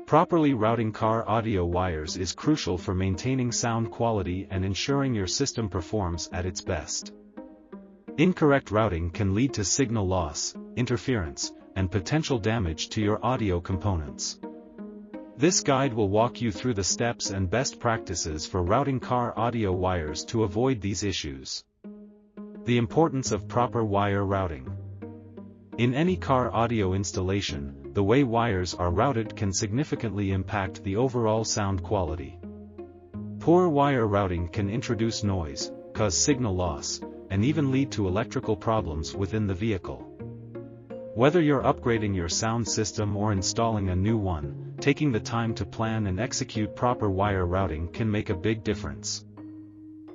Properly routing car audio wires is crucial for maintaining sound quality and ensuring your system performs at its best. Incorrect routing can lead to signal loss, interference, and potential damage to your audio components. This guide will walk you through the steps and best practices for routing car audio wires to avoid these issues. The importance of proper wire routing. In any car audio installation, the way wires are routed can significantly impact the overall sound quality. Poor wire routing can introduce noise, cause signal loss, and even lead to electrical problems within the vehicle. Whether you're upgrading your sound system or installing a new one, taking the time to plan and execute proper wire routing can make a big difference.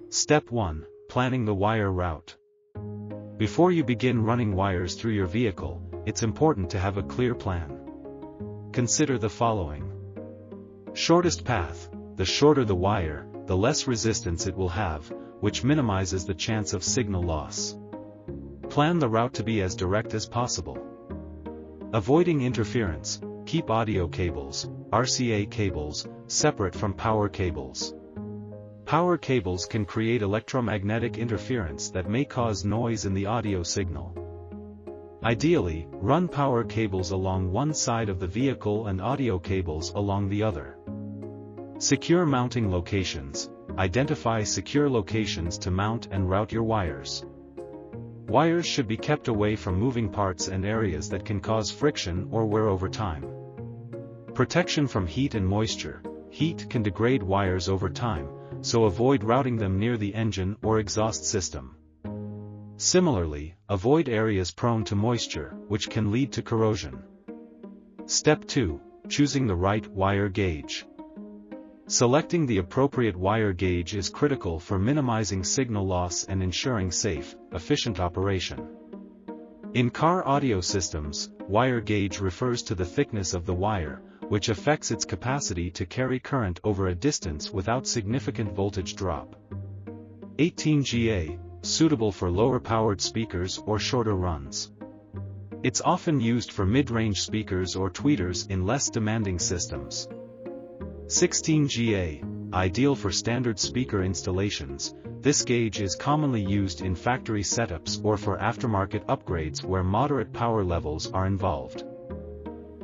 Step 1. Planning the wire route. Before you begin running wires through your vehicle, it's important to have a clear plan. Consider the following. Shortest path. The shorter the wire, the less resistance it will have, which minimizes the chance of signal loss. Plan the route to be as direct as possible. Avoiding interference. Keep audio cables, RCA cables, separate from power cables. Power cables can create electromagnetic interference that may cause noise in the audio signal. Ideally, run power cables along one side of the vehicle and audio cables along the other. Secure mounting locations. Identify secure locations to mount and route your wires. Wires should be kept away from moving parts and areas that can cause friction or wear over time. Protection from heat and moisture. Heat can degrade wires over time, so avoid routing them near the engine or exhaust system. Similarly, avoid areas prone to moisture, which can lead to corrosion. Step 2. Choosing the right wire gauge. Selecting the appropriate wire gauge is critical for minimizing signal loss and ensuring safe, efficient operation. In car audio systems, wire gauge refers to the thickness of the wire, which affects its capacity to carry current over a distance without significant voltage drop. 18GA, suitable for lower-powered speakers or shorter runs. It's often used for mid-range speakers or tweeters in less demanding systems. 16GA, ideal for standard speaker installations. This gauge is commonly used in factory setups or for aftermarket upgrades where moderate power levels are involved.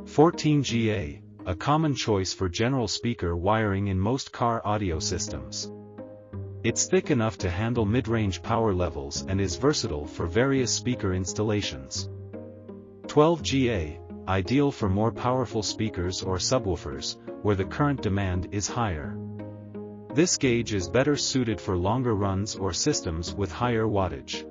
14GA, a common choice for general speaker wiring in most car audio systems. It's thick enough to handle mid-range power levels and is versatile for various speaker installations. 12GA, ideal for more powerful speakers or subwoofers, where the current demand is higher. This gauge is better suited for longer runs or systems with higher wattage.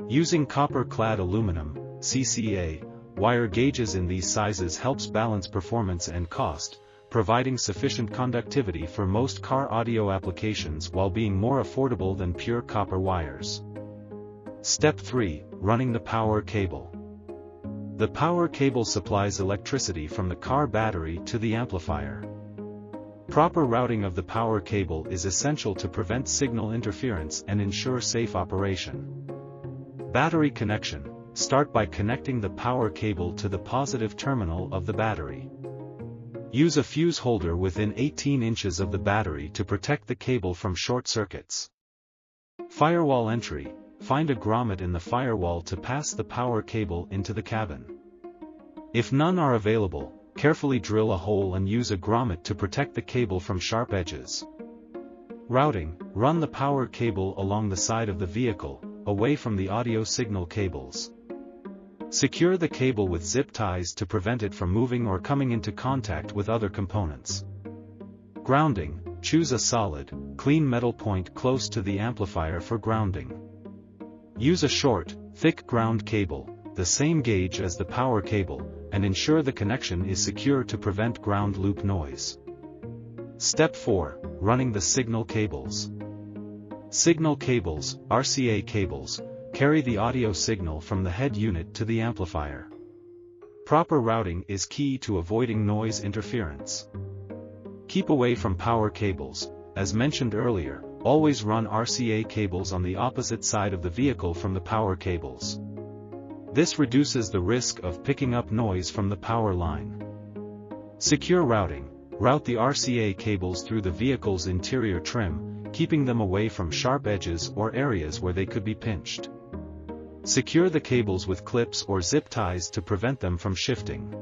Using copper-clad aluminum, CCA, wire gauges in these sizes helps balance performance and cost, providing sufficient conductivity for most car audio applications while being more affordable than pure copper wires. Step 3. Running the power cable. The power cable supplies electricity from the car battery to the amplifier. Proper routing of the power cable is essential to prevent signal interference and ensure safe operation. Battery connection. Start by connecting the power cable to the positive terminal of the battery. Use a fuse holder within 18 inches of the battery to protect the cable from short circuits. Firewall entry. Find a grommet in the firewall to pass the power cable into the cabin. If none are available, carefully drill a hole and use a grommet to protect the cable from sharp edges. Routing. Run the power cable along the side of the vehicle, away from the audio signal cables. Secure the cable with zip ties to prevent it from moving or coming into contact with other components. Grounding. Choose a solid, clean metal point close to the amplifier for grounding. Use a short, thick ground cable, the same gauge as the power cable, and ensure the connection is secure to prevent ground loop noise. Step 4. Running the signal cables. Signal cables, RCA cables, carry the audio signal from the head unit to the amplifier. Proper routing is key to avoiding noise interference. Keep away from power cables. As mentioned earlier, always run RCA cables on the opposite side of the vehicle from the power cables. This reduces the risk of picking up noise from the power line. Secure routing. Route the RCA cables through the vehicle's interior trim, keeping them away from sharp edges or areas where they could be pinched. Secure the cables with clips or zip ties to prevent them from shifting.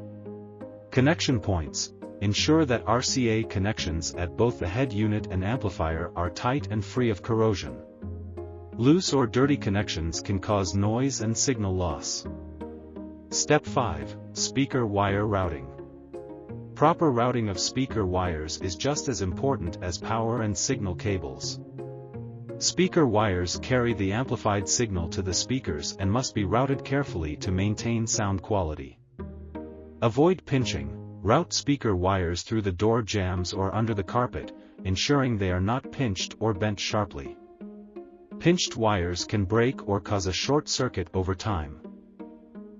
Connection points. Ensure that RCA connections at both the head unit and amplifier are tight and free of corrosion. Loose or dirty connections can cause noise and signal loss. Step 5. Speaker wire routing. Proper routing of speaker wires is just as important as power and signal cables. Speaker wires carry the amplified signal to the speakers and must be routed carefully to maintain sound quality. Avoid pinching. Route speaker wires through the door jambs or under the carpet, ensuring they are not pinched or bent sharply. Pinched wires can break or cause a short circuit over time.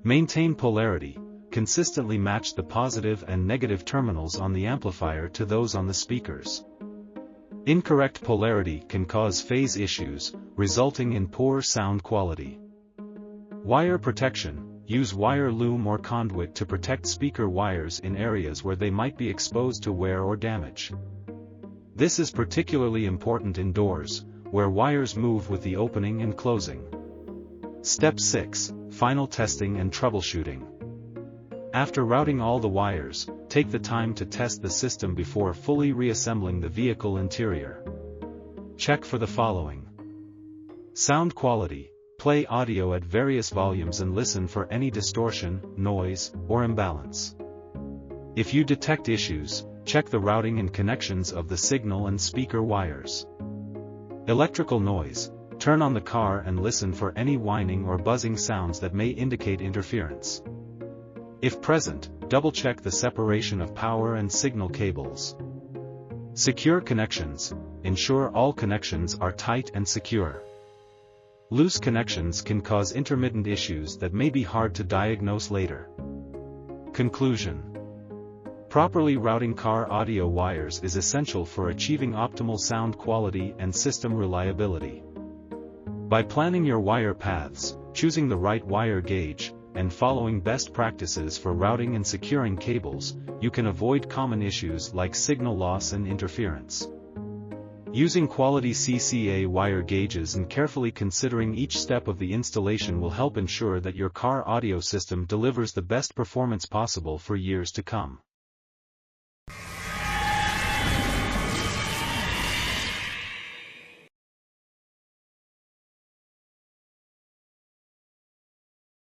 Maintain polarity. Consistently match the positive and negative terminals on the amplifier to those on the speakers. Incorrect polarity can cause phase issues, resulting in poor sound quality. Wire protection. Use wire loom or conduit to protect speaker wires in areas where they might be exposed to wear or damage. This is particularly important indoors, where wires move with the opening and closing. Step 6. Final testing and troubleshooting. After routing all the wires, take the time to test the system before fully reassembling the vehicle interior. Check for the following. Sound quality. Play audio at various volumes and listen for any distortion, noise, or imbalance. If you detect issues, check the routing and connections of the signal and speaker wires. Electrical noise. Turn on the car and listen for any whining or buzzing sounds that may indicate interference. If present, double-check the separation of power and signal cables. Secure connections. Ensure all connections are tight and secure. Loose connections can cause intermittent issues that may be hard to diagnose later. Conclusion. Properly routing car audio wires is essential for achieving optimal sound quality and system reliability. By planning your wire paths, choosing the right wire gauge, and following best practices for routing and securing cables, you can avoid common issues like signal loss and interference. Using quality CCA wire gauges and carefully considering each step of the installation will help ensure that your car audio system delivers the best performance possible for years to come.